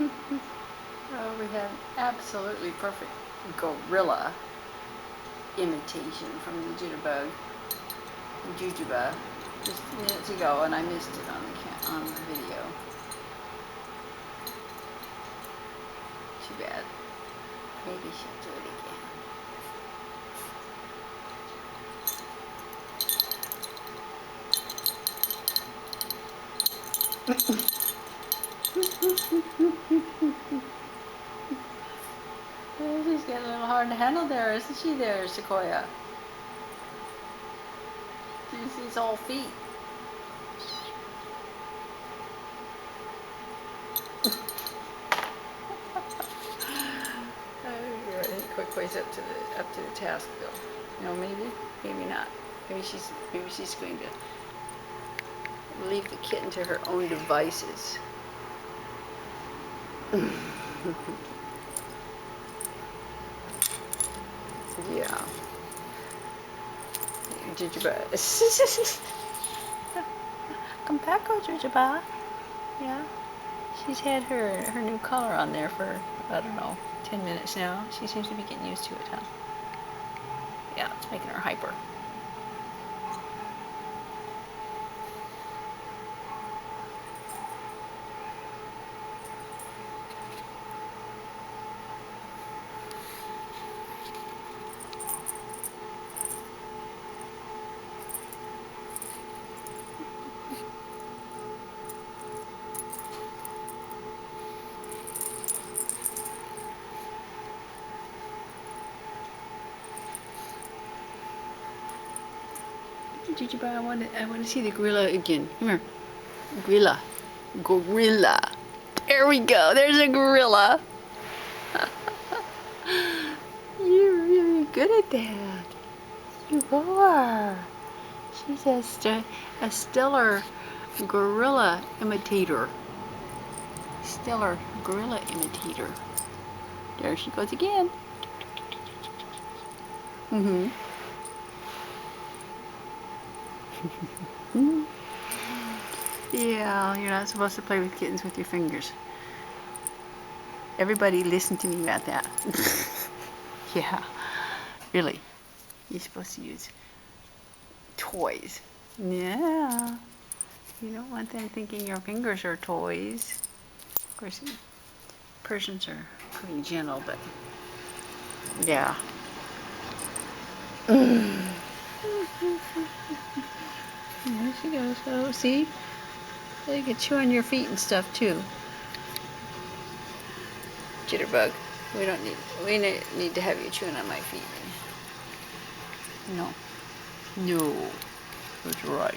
Oh, we had absolutely perfect gorilla imitation from the Jitterbug, Jujubug, just minutes ago, and I missed it on the video. Too bad. Maybe she'll do it again. Oh, she's getting a little hard to handle there, isn't she there, Sequoia? She's these whole feet. I think Quick's up to the task though. No, maybe not. Maybe she's going to leave the kitten to her own devices. Yeah. Jitterbug. Come back, oh Jitterbug. Yeah. She's had her new collar on there for, I don't know, 10 minutes now. She seems to be getting used to it, huh? Yeah, it's making her hyper. Jitterbug, I want to see the gorilla again. Come here. Gorilla. Gorilla. There we go. There's a gorilla. You're really good at that. You are. She's a stellar gorilla imitator. Stellar gorilla imitator. There she goes again. Yeah, you're not supposed to play with kittens with your fingers. Everybody listen to me about that. Yeah, really. You're supposed to use toys. Yeah. You don't want them thinking your fingers are toys. Of course, Persians are pretty gentle, but yeah. There she goes. Oh, see? They can chew on your feet and stuff too. Jitterbug. We need to have you chewing on my feet. No. No. That's right.